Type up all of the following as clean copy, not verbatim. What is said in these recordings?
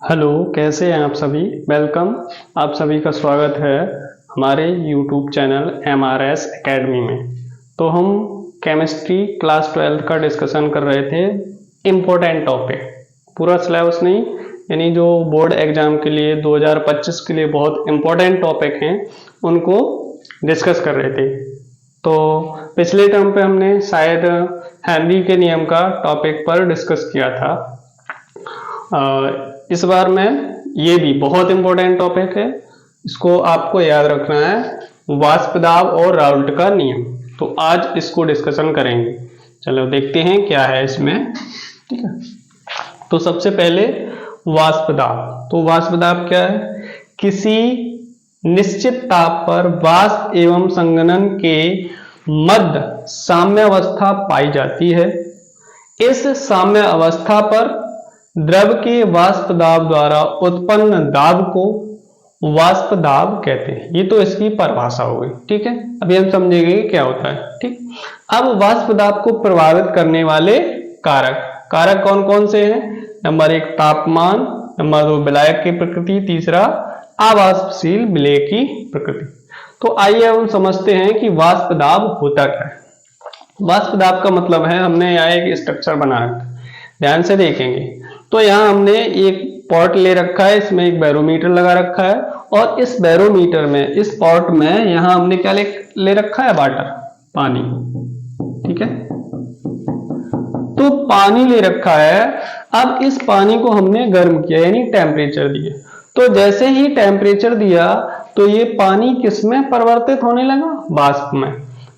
Hello, कैसे हैं आप सभी। वेलकम। आप सभी का स्वागत है हमारे यूट्यूब चैनल MRS एकेडमी में। तो हम केमिस्ट्री क्लास 12 का डिस्कशन कर रहे थे। इम्पोर्टेंट टॉपिक, पूरा सिलेबस नहीं, यानी जो बोर्ड एग्जाम के लिए 2025 के लिए बहुत इम्पोर्टेंट टॉपिक हैं उनको डिस्कस कर रहे थे। तो पिछले टर्म पे हमने शायद हेनरी के नियम का टॉपिक पर डिस्कस किया था। इस बार में ये भी बहुत इंपॉर्टेंट टॉपिक है, इसको आपको याद रखना है, वाष्प दाब और राउल्ट का नियम। तो आज इसको डिस्कशन करेंगे। चलो देखते हैं क्या है इसमें। ठीक है, तो सबसे पहले वाष्प दाब। तो वाष्प दाब क्या है? किसी निश्चित ताप पर वाष्प एवं संघनन के मध्य साम्यावस्था पाई जाती है। इस साम्य अवस्था पर द्रव के वाष्प दाब द्वारा उत्पन्न दाब को वाष्प दाब कहते हैं। ये तो इसकी परिभाषा हो गई। ठीक है, अभी हम समझेंगे कि क्या होता है। ठीक, अब वाष्प दाब को प्रभावित करने वाले कारक कारक कौन कौन से हैं? नंबर 1 तापमान, नंबर 2 विलायक की प्रकृति, तीसरा अवाष्पशील विलेय की प्रकृति। तो आइए हम समझते हैं कि वाष्प दाब होता क्या है। वाष्प दाब का मतलब है, हमने यहाँ एक स्ट्रक्चर बना रखा है, ध्यान से देखेंगे तो यहाँ हमने एक पॉट ले रखा है, इसमें एक बैरोमीटर लगा रखा है और इस बैरोमीटर में, इस पॉट में यहाँ हमने क्या ले रखा है? वाटर, पानी। ठीक है, तो पानी ले रखा है। अब इस पानी को हमने गर्म किया, यानी टेम्परेचर दिया। तो जैसे ही टेम्परेचर दिया तो ये पानी किसमें परिवर्तित होने लगा? वाष्प में।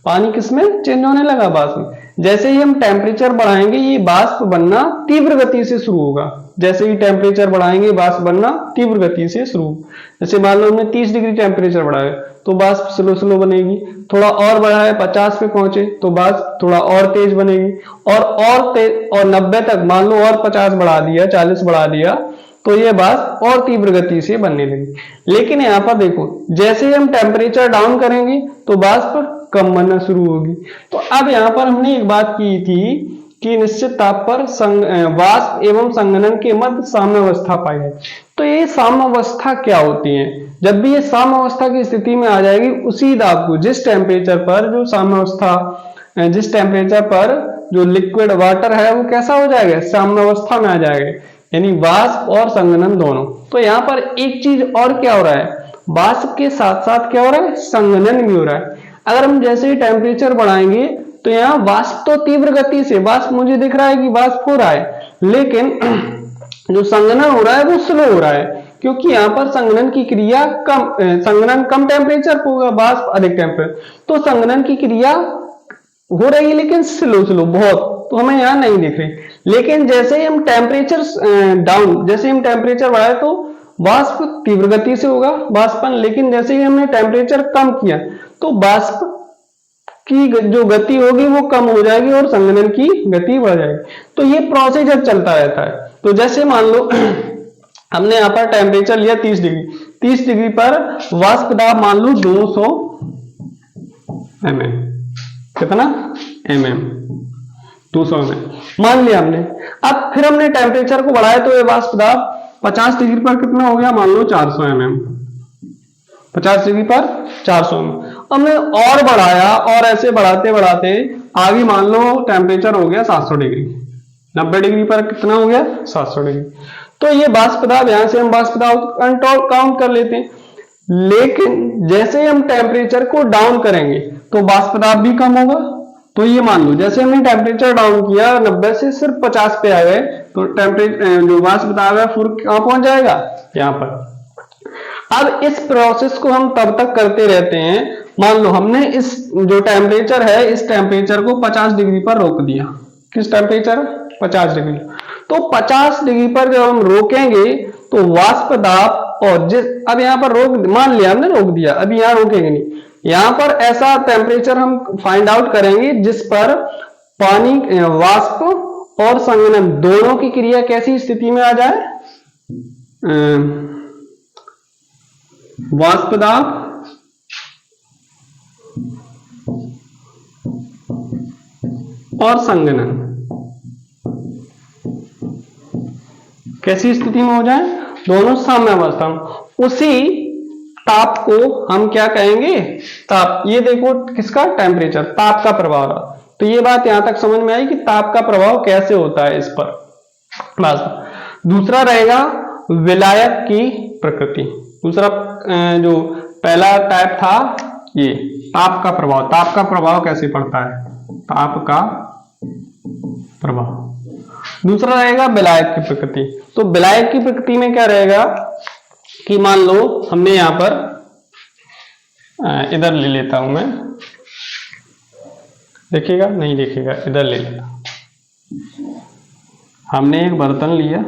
पानी किसमें चेंज होने लगा? वाष्प में। जैसे ही हम टेम्परेचर बढ़ाएंगे ये वाष्प बनना तीव्र गति से शुरू होगा। जैसे ही टेम्परेचर बढ़ाएंगे वाष्प बनना तीव्र गति से शुरू। जैसे मान लो हमने 30 डिग्री टेम्परेचर बढ़ाया तो वाष्प स्लो स्लो बनेगी। थोड़ा और बढ़ाया, 50 पे पहुंचे तो वाष्प थोड़ा और तेज बनेगी, और तेज, और 90 तक मान लो और 50 बढ़ा दिया, 40 बढ़ा दिया तो ये वाष्प और तीव्र गति से बनने लगी। लेकिन यहाँ पर देखो, जैसे ही हम टेम्परेचर डाउन करेंगे तो वाष्प कम बनना शुरू होगी। तो अब यहाँ पर हमने एक बात की थी कि निश्चित ताप पर वाष्प एवं संघनन के मध्य साम्यावस्था पाई है। तो ये साम्यावस्था क्या होती है? जब भी ये साम्यावस्था की स्थिति में आ जाएगी, उसी दाब को, जिस टेम्परेचर पर जो साम्यावस्था, जिस टेम्परेचर पर जो लिक्विड वाटर है वो कैसा हो जाएगा? साम्यावस्था में आ जाएगा, यानी वाष्प और संघनन दोनों। तो यहाँ पर एक चीज और क्या हो रहा है? वाष्प के साथ साथ क्या हो रहा है? संघनन भी हो रहा है। अगर हम जैसे ही टेम्परेचर बढ़ाएंगे तो यहाँ वाष्प तो तीव्र गति से, वाष्प मुझे दिख रहा है कि वाष्प हो रहा है, लेकिन जो संघनन हो रहा है वो स्लो हो रहा है, क्योंकि यहाँ पर संघनन की क्रिया कम, संघनन कम टेम्परेचर पर होगा, वाष्प अधिक टेम्परेचर, तो संघनन की क्रिया हो रही है लेकिन स्लो स्लो बहुत, तो हमें यहाँ नहीं दिख रही। लेकिन जैसे ही हम टेम्परेचर डाउन, जैसे हम टेम्परेचर बढ़ाए तो वाष्प तीव्र गति से होगा वाष्पन, लेकिन जैसे ही हमने टेम्परेचर कम किया तो वाष्प की जो गति होगी वो कम हो जाएगी और संघनन की गति बढ़ जाएगी। तो ये प्रोसीजर चलता रहता है। तो जैसे मान लो हमने यहाँ पर टेम्परेचर लिया 30 डिग्री, 30 डिग्री पर वाष्प दाब मान लो 200 mm, कितना mm, 200 mm मान लिया हमने। अब फिर हमने टेम्परेचर को बढ़ाया तो ये वाष्प दाब 50 डिग्री पर कितना हो गया? मान लो 400 mm, 50 डिग्री पर 400 mm। हमने और बढ़ाया और ऐसे बढ़ाते बढ़ाते आगे मान लो टेम्परेचर हो गया 700 डिग्री, 90 डिग्री पर कितना हो गया? 700 डिग्री। तो ये वाष्प दाब, यहां से हम वाष्प दाब काउंट कर लेते हैं। लेकिन जैसे ही हम टेम्परेचर को डाउन करेंगे तो वाष्प दाब भी कम होगा। तो ये मान लो जैसे हमने टेम्परेचर डाउन किया 90 से सिर्फ 50 पे आ गए तो टेम्परेचर जो वाष्प दाब है फिर कहां पहुंच जाएगा? यहाँ पर। अब इस प्रोसेस को हम तब तक करते रहते हैं, मान लो हमने इस जो टेम्परेचर है इस टेम्परेचर को 50 डिग्री पर रोक दिया। किस टेम्परेचर? 50 डिग्री। तो 50 डिग्री पर जब हम रोकेंगे तो वाष्प दाब, और जिस, अब यहाँ पर रोक, मान लिया हमने रोक दिया, अभी यहाँ रोकेंगे नहीं, यहाँ पर ऐसा टेम्परेचर हम फाइंड आउट करेंगे जिस पर पानी, वाष्प और संघनन दोनों की क्रिया कैसी स्थिति में आ जाए? वाष्प दाब और संघनन कैसी स्थिति में हो जाए, दोनों साम्य अवस्था में। उसी ताप को हम क्या कहेंगे, ताप। ये देखो किसका, टेम्परेचर, ताप का प्रभाव रहा। तो ये बात यहां तक समझ में आई कि ताप का प्रभाव कैसे होता है इस पर। बस दूसरा रहेगा विलायक की प्रकृति। दूसरा जो पहला टाइप था ये ताप का प्रभाव। ताप का प्रभाव कैसे पड़ता है, ताप का प्रभाव। दूसरा रहेगा विलायक की प्रकृति। तो विलायक की प्रकृति में क्या रहेगा कि मान लो हमने यहां पर इधर ले लेता हूं मैं, देखिएगा नहीं देखिएगा, इधर ले लेता। हमने एक बर्तन लिया,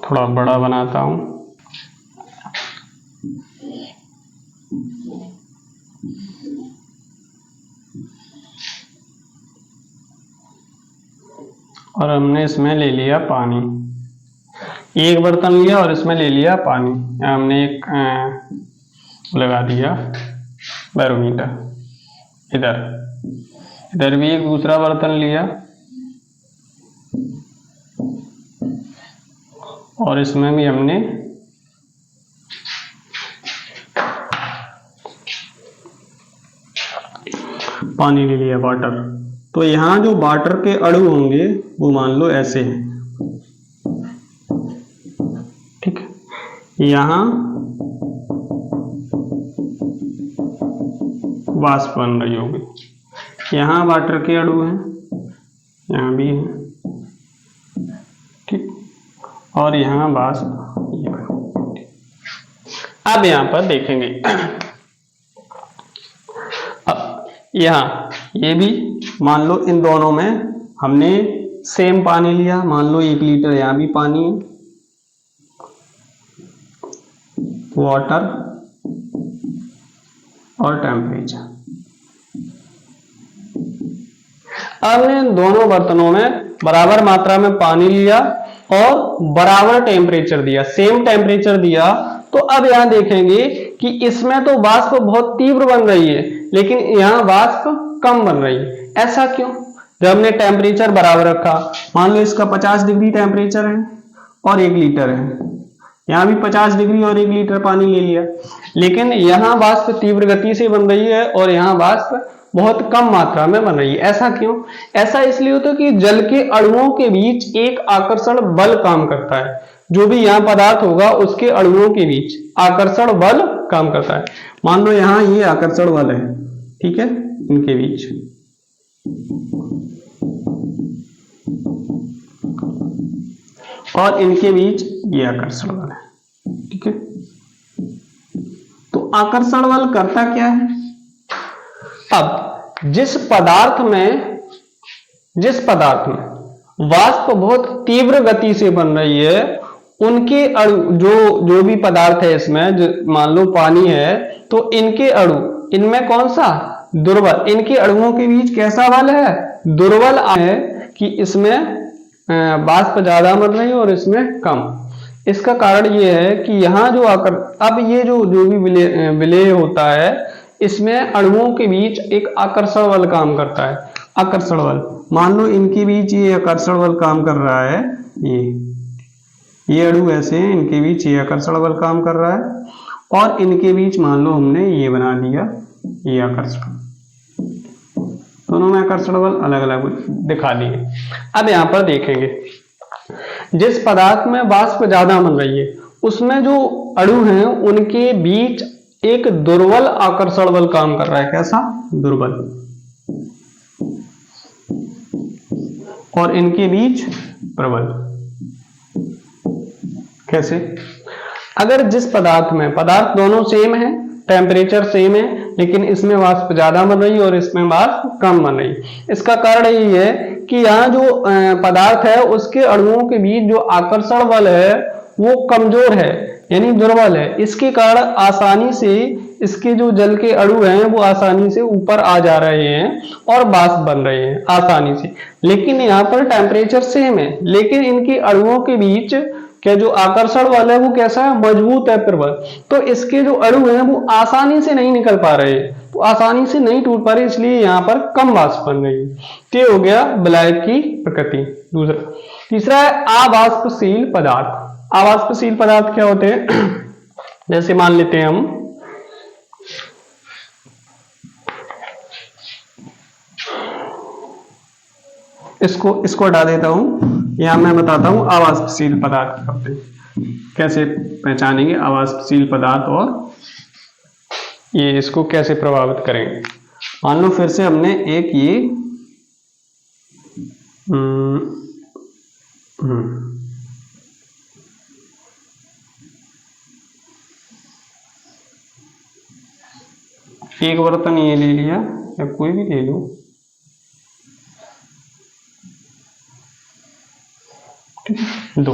थोड़ा बड़ा बनाता हूं, और हमने इसमें ले लिया पानी। एक बर्तन लिया और इसमें ले लिया पानी। हमने एक लगा दिया बैरोमीटर। इधर भी एक दूसरा बर्तन लिया और इसमें भी हमने पानी ले लिया, वाटर। तो यहां जो वाटर के अणु होंगे वो मान लो ऐसे हैं, ठीक है। यहां वाष्प बन रही होगी, यहां वाटर के अणु हैं, यहां भी हैं, ठीक। और यहां वाष्प ये। अब यहां पर देखेंगे, अब यहां ये भी मान लो इन दोनों में हमने सेम पानी लिया, मान लो 1 लीटर, यहां भी पानी है, वाटर और टेम्परेचर। अब हमने दोनों बर्तनों में बराबर मात्रा में पानी लिया और बराबर टेम्परेचर दिया, सेम टेम्परेचर दिया। तो अब यहां देखेंगे कि इसमें तो वाष्प बहुत तीव्र बन रही है, लेकिन यहां वाष्प कम बन रही है। ऐसा क्यों? जब हमने टेम्परेचर बराबर रखा, मान लो इसका 50 डिग्री टेम्परेचर है और 1 लीटर है, यहां भी 50 डिग्री और 1 लीटर पानी ले लिया, लेकिन यहां वाष्प तीव्र गति से बन रही है और यहां वाष्प बहुत कम मात्रा में बन रही है। ऐसा क्यों? ऐसा इसलिए होता है कि जल के अणुओं के बीच एक आकर्षण बल काम करता है। जो भी यहां पदार्थ होगा उसके अणुओं के बीच आकर्षण बल काम करता है। मान लो यहां ये आकर्षण बल है, ठीक है, इनके बीच, और इनके बीच ये आकर्षण बल है, ठीक है। तो आकर्षण बल करता क्या है? अब जिस पदार्थ में वाष्प बहुत तीव्र गति से बन रही है, उनके अणु जो भी पदार्थ है इसमें, मान लो पानी है, तो इनके अणु, इनमें कौन सा, दुर्बल। इनके अणुओं के बीच कैसा बल है, दुर्बल है, कि इसमें वाष्प ज्यादा बन रही है और इसमें कम। इसका कारण ये है कि यहाँ जो अब ये जो भी विलेय होता है, इसमें अणुओं के बीच एक आकर्षण बल काम करता है। आकर्षण बल, मान लो इनके बीच ये आकर्षण बल काम कर रहा है, ये अणु ऐसे हैं, इनके बीच ये आकर्षण बल काम कर रहा है, और इनके बीच मान लो हमने ये बना दिया, ये आकर्षण, दोनों में आकर्षण बल अलग अलग दिखा दिए। अब यहां पर देखेंगे, जिस पदार्थ में वाष्प ज्यादा बन रही है, उसमें जो अणु हैं उनके बीच एक दुर्बल आकर्षण बल काम कर रहा है। कैसा? दुर्बल। और इनके बीच प्रबल। कैसे? अगर जिस पदार्थ में, पदार्थ दोनों सेम है, टेम्परेचर सेम है, लेकिन इसमें वाष्प ज्यादा बन रही है और इसमें वाष्प कम बन रही है। इसका कारण यही है कि यहाँ जो पदार्थ है उसके अणुओं के बीच जो आकर्षण बल है वो कमजोर है, यानी दुर्बल है। इसके कारण आसानी से इसके जो जल के अणु हैं वो आसानी से ऊपर आ जा रहे हैं और वाष्प बन रहे हैं आसानी से। लेकिन यहाँ पर टेम्परेचर सेम है, लेकिन इनके अणुओं के बीच क्या जो आकर्षण बल है वो कैसा है, मजबूत है प्रबल, तो इसके जो अणु हैं वो आसानी से नहीं निकल पा रहे, तो आसानी से नहीं टूट पा रहे, इसलिए यहाँ पर कम वाष्प बन रही है। ये हो गया विलायक की प्रकृति। दूसरा, तीसरा है अवाष्पशील पदार्थ। अवाष्पशील पदार्थ क्या होते हैं? जैसे मान लेते हैं हम इसको हटा देता हूं, यहां मैं बताता हूं अवाष्पशील पदार्थ करते कैसे पहचानेंगे अवाष्पशील पदार्थ और ये इसको कैसे प्रभावित करेंगे। मान लो फिर से हमने एक ये एक बर्तन ये ले लिया या कोई भी ले लो, दो,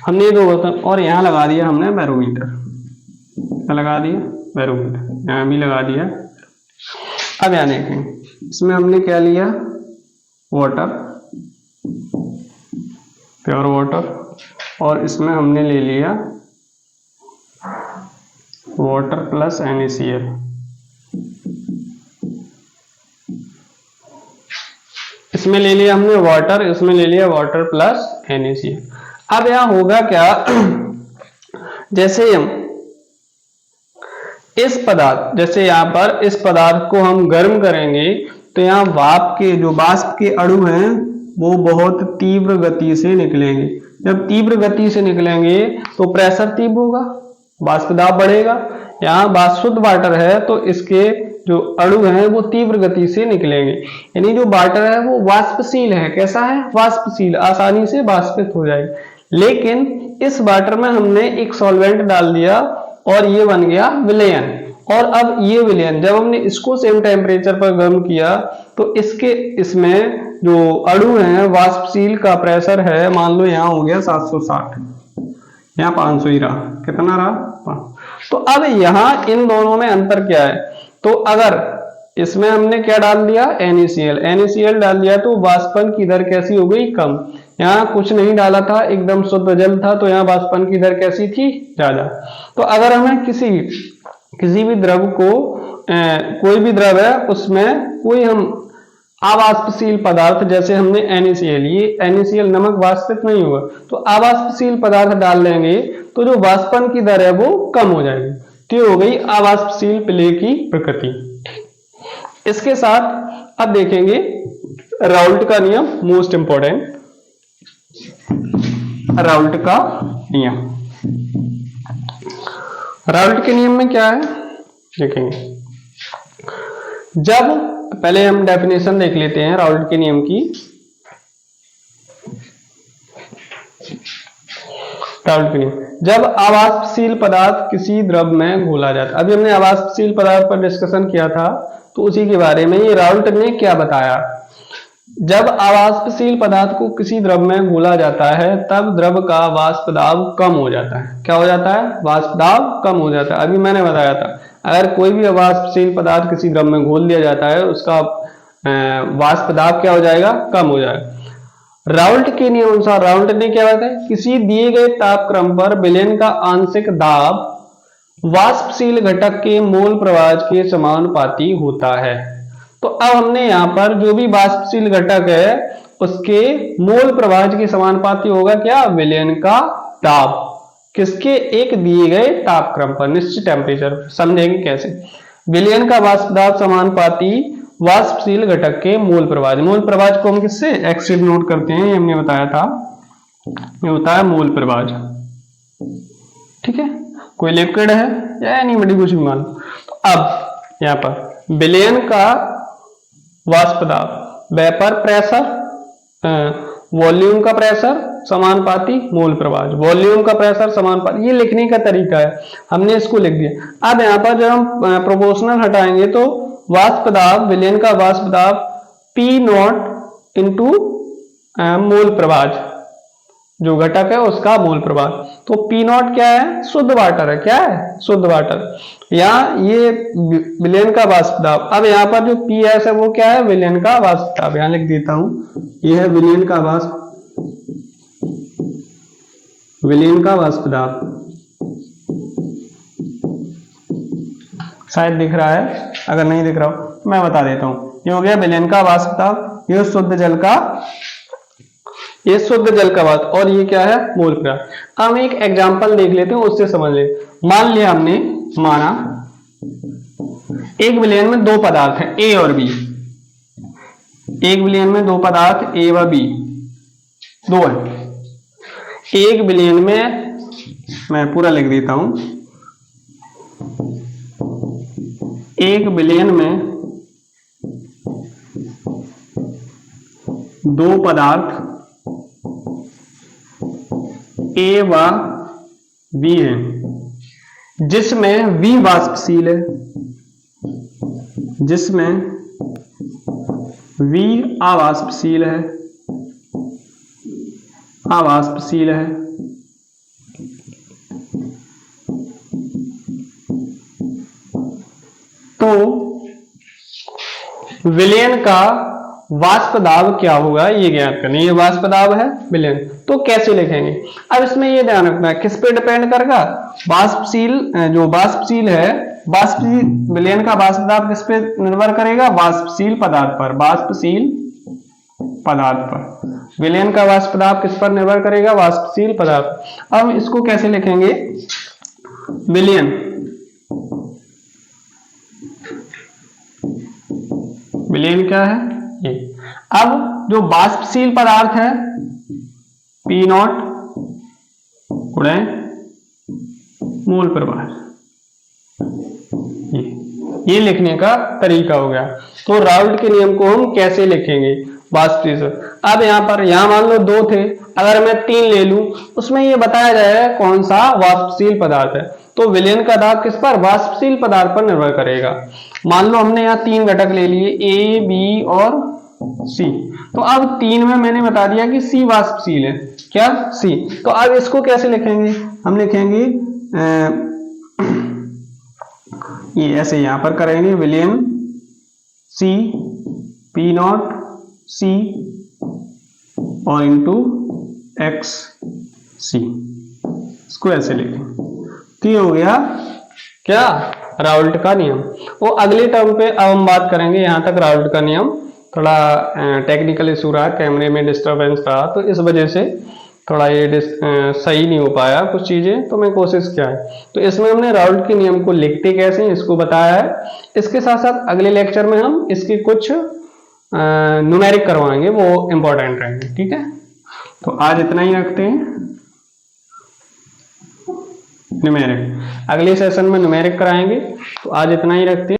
हमने दो बर्तन और यहाँ लगा दिया हमने बैरोमीटर, लगा दिया बैरोमीटर, यहाँ भी लगा दिया। अब यहाँ देखें, इसमें हमने क्या लिया, वाटर, प्योर वाटर, और इसमें हमने ले लिया वाटर प्लस NaCl। इसमें ले लिया हमने वाटर, इसमें ले लिया वाटर प्लस NaCl। अब यहां होगा क्या, जैसे हम इस पदार्थ, जैसे यहां पर इस पदार्थ को हम गर्म करेंगे तो यहाँ वाष्प के जो वाष्प के अणु हैं वो बहुत तीव्र गति से निकलेंगे। जब तीव्र गति से निकलेंगे तो प्रेशर तीव्र होगा, वाष्प दाब बढ़ेगा। यहाँ वाष्प शुद्ध वाटर है तो इसके जो अणु हैं वो तीव्र गति से निकलेंगे, यानी जो वाटर है वो वाष्पशील है। कैसा है, वाष्पशील, आसानी से वाष्पित हो जाएगा। लेकिन इस वाटर में हमने एक सॉल्वेंट डाल दिया और ये बन गया विलयन, और अब ये विलयन जब हमने इसको सेम टेम्परेचर पर गर्म किया तो इसमें जो अणु हैं वाष्पशील का प्रेशर है, मान लो यहाँ हो गया 760, यहाँ 500 ही रहा, कितना रहा। तो अब यहाँ इन दोनों में अंतर क्या है, तो अगर इसमें हमने क्या डाल दिया, NaCl डाल दिया तो वाष्पन की दर कैसी हो गई, कम। यहाँ कुछ नहीं डाला था, एकदम शुद्ध जल था, तो यहाँ वाष्पन की दर कैसी थी, ज्यादा। तो अगर हमें किसी भी द्रव को कोई भी द्रव है उसमें कोई हम अवाष्पशील पदार्थ, जैसे हमने NaCl, ये NaCl नमक वाष्पित नहीं हुआ, तो अवाष्पशील पदार्थ डाल देंगे तो जो वाष्पन की दर है वो कम हो जाएगी। तो हो गई अवाष्पशील पेय की प्रकृति। इसके साथ अब देखेंगे राउल्ट का नियम, मोस्ट इंपॉर्टेंट, राउल्ट का नियम। राउल्ट के नियम में क्या है देखेंगे। जब पहले हम डेफिनेशन देख लेते हैं राउल्ट के नियम की। राउल्ट के नियम, जब अवाष्पशील पदार्थ किसी द्रव में घोला जाता है, अभी हमने अवाष्पशील पदार्थ पर डिस्कशन किया था तो उसी के बारे में ये राउल्ट ने क्या बताया। जब अवाष्पशील पदार्थ को किसी द्रव में घोला जाता है तब द्रव का वाष्प दाब कम हो जाता है। क्या हो जाता है, वाष्प दाब कम हो जाता है। अभी मैंने बताया था अगर कोई भी अवाष्पशील पदार्थ किसी द्रव में घोल दिया जाता है उसका वाष्प दाब क्या हो जाएगा, कम हो जाएगा। राउल्ट के नियम अनुसार राउल्ट ने क्या बताया, किसी दिए गए तापक्रम पर विलयन का आंशिक दाब वाष्पशील घटक के मोल प्रवाह के समानुपाती होता है। तो अब हमने यहाँ पर जो भी वाष्पशील घटक है उसके मोल प्रवाह के समानुपाती होगा क्या, विलयन का दाब, किसके, एक दिए गए तापक्रम पर, निश्चित टेम्परेचर। समझेंगे कैसे, विलयन का वाष्प दाब समानुपाती वाष्पशील घटक के मोल प्रवाह। मोल प्रवाह को हम किससे, एक्स से नोट करते हैं, ये हमने बताया था, ये होता है मोल प्रवाह। ठीक है, कोई लिक्विड है या एनीबॉडी कुछ भी मान लो। तो अब यहाँ पर विलयन का वाष्प दाब, वेपर प्रेशर, वॉल्यूम का प्रेशर समानुपाती मोल प्रवाह, वॉल्यूम का प्रेशर समानुपाती, ये लिखने का तरीका है, हमने इसको लिख दिया। अब यहाँ पर जब हम प्रोपोर्शनल हटाएंगे तो वाष्प दाब, विलयन का वाष्प दाब P0 इंटू मोल प्रवाह, जो घटक है उसका मोल प्रवाह। तो P0 क्या है, शुद्ध वाटर है, क्या है, शुद्ध वाटर। यहाँ ये विलयन का वाष्प दाब, अब यहाँ पर जो PS है वो क्या है, विलयन का वाष्प दाब, यहाँ लिख देता हूं, ये है विलयन का वाष्प विलयन का वाष्प दाब, शायद दिख रहा है, अगर नहीं दिख रहा हो मैं बता देता हूं। ये हो गया विलयन का वाष्प दाब, ये शुद्ध जल का, ये शुद्ध जल का वाष्प, और ये क्या है, मोल प्रवाह। हम एक एग्जांपल देख लेते हैं, उससे समझ ले। मान लिया हमने, माना एक विलयन में दो पदार्थ हैं ए और बी, एक विलयन में दो पदार्थ ए व बी दो है। एक विलयन में, मैं पूरा लिख देता हूं, एक विलयन में दो पदार्थ ए व बी है, जिसमें वी वाष्पशील है, जिसमें वी अवाष्पशील है, अवाष्पशील है। तो विलयन का वाष्प दाब क्या होगा ये ज्ञात करना, ये वाष्प दाब है विलयन, तो कैसे लिखेंगे। अब इसमें ये ध्यान रखना है, किस पे डिपेंड करेगा, वाष्पशील, जो वाष्पशील है, वाष्पशील विलयन का वाष्प दाब किस पे निर्भर करेगा, वाष्पशील पदार्थ पर, वाष्पशील पदार्थ पर। विलयन का वाष्प दाब किस पर निर्भर करेगा, वाष्पशील पदार्थ। अब इसको कैसे लिखेंगे, विलयन, विलयन क्या है ये। अब जो वाष्पशील पदार्थ है पी नॉट गुणे मोल प्रवाह, ये लिखने का तरीका हो गया। तो राउल्ट के नियम को हम कैसे लिखेंगे, वाष्पशील। अब यहां मान लो दो थे, अगर मैं तीन ले लूं, उसमें ये बताया जाएगा कौन सा वाष्पशील पदार्थ है, तो विलयन का दाब किस पर, वाष्पशील पदार्थ पर निर्भर करेगा। मान लो हमने यहाँ तीन घटक ले लिए, ए बी और सी, तो अब तीन में मैंने बता दिया कि सी वाष्पशील है, क्या, सी। तो अब इसको कैसे लिखेंगे, हम लिखेंगे ये ऐसे यहां पर करेंगे, विलयन सी पी नॉट सी और इंटू एक्स सी, इसको ऐसे लिखेंगे। तो ये हो गया क्या, राउल्ट का नियम। वो अगले टर्म पे अब हम बात करेंगे, यहां तक राउल्ट का नियम। थोड़ा टेक्निकल इशू रहा, कैमरे में डिस्टरबेंस रहा, तो इस वजह से थोड़ा ये सही नहीं हो पाया कुछ चीजें, तो मैं कोशिश किया है। तो इसमें हमने राउल्ट के नियम को लिखते कैसे इसको बताया है। इसके साथ साथ अगले लेक्चर में हम इसके कुछ न्यूमेरिक करवाएंगे, वो इंपॉर्टेंट रहेंगे, ठीक है। तो आज इतना ही रखते हैं, न्यूमेरिक अगले सेशन में न्यूमेरिक कराएंगे, तो आज इतना ही रखते हैं।